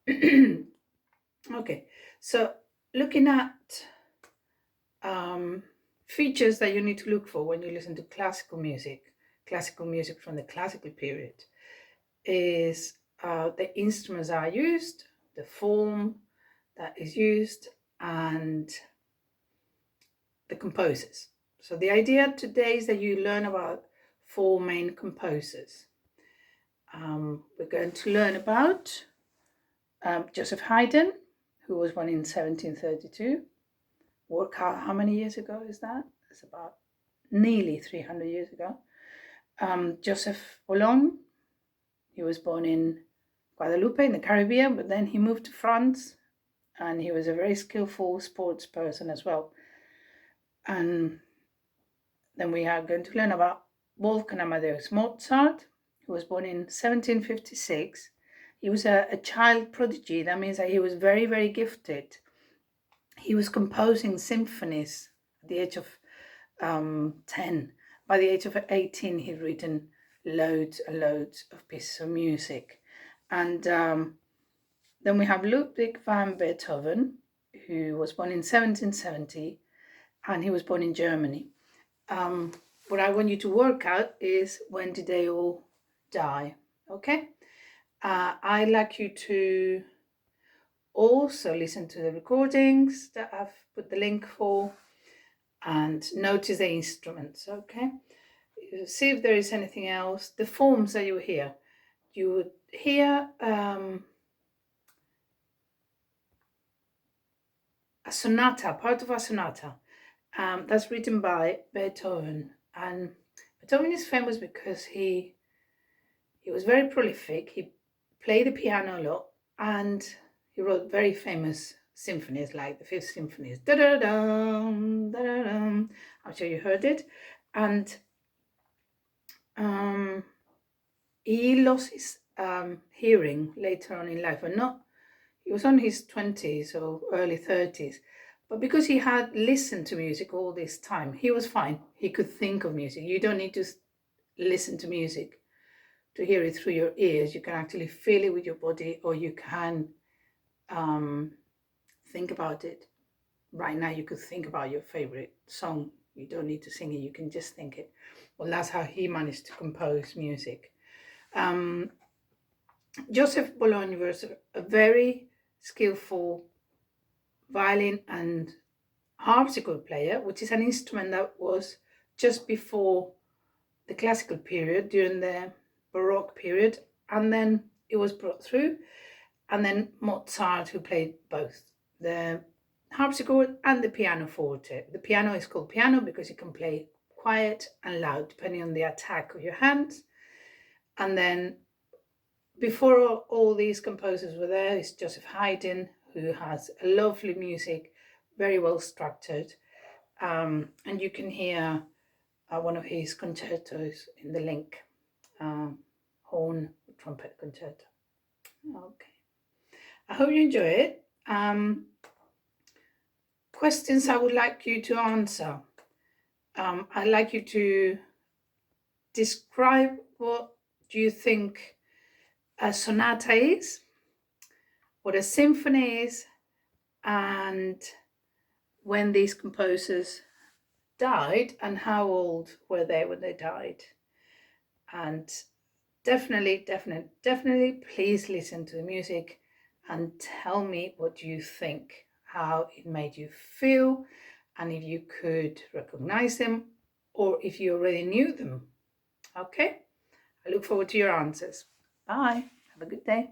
Okay, so looking at features that you need to look for when you listen to classical music from the classical period is the instruments that are used, the form that is used, and the composers. So the idea today is that you learn about four main composers. We're going to learn about Joseph Haydn, who was born in 1732. Work out how many years ago is that? It's about nearly 300 years ago. Joseph Boulogne, he was born in Guadeloupe in the Caribbean, but then he moved to France, and he was a very skillful sports person as well. And then we are going to learn about Wolfgang Amadeus Mozart, who was born in 1756. He was a child prodigy. That means that he was very, very gifted. He was composing symphonies at the age of 10. By the age of 18, he'd written loads and loads of pieces of music. And then we have Ludwig van Beethoven, who was born in 1770, and he was born in Germany. What I want you to work out is when did they all die, okay? I'd like you to also listen to the recordings that I've put the link for and notice the instruments, okay? See if there is anything else. The forms that you hear. You would hear a sonata, part of a sonata. That's written by Beethoven. And Beethoven is famous because he was very prolific. He played the piano a lot, and he wrote very famous symphonies like the Fifth Symphony. Da-da-dum, da-da-dum. I'm sure you heard it. And he lost his hearing later on in life, he was on his 20s or early 30s. But because he had listened to music all this time, he was fine. He could think of music. You don't need to listen to music to hear it through your ears. You can actually feel it with your body, or you can think about it. Right now, you could think about your favorite song. You don't need to sing it. You can just think it. Well, that's how he managed to compose music. Joseph Boulogne was a very skillful violin and harpsichord player, which is an instrument that was just before the classical period, during the Baroque period, and then it was brought through. And then Mozart, who played both the harpsichord and the pianoforte. The piano is called piano because you can play quiet and loud depending on the attack of your hands. And then before all these composers were there is Joseph Haydn, who has a lovely music, very well structured. And you can hear one of his concertos in the link, horn trumpet concerto. Okay. I hope you enjoy it. Questions I would like you to answer. I'd like you to describe what do you think a sonata is, what a symphony is, and when these composers died and how old were they when they died. And definitely, please listen to the music and tell me what you think, how it made you feel, and if you could recognize them or if you already knew them. Okay? I look forward to your answers. Bye. Have a good day.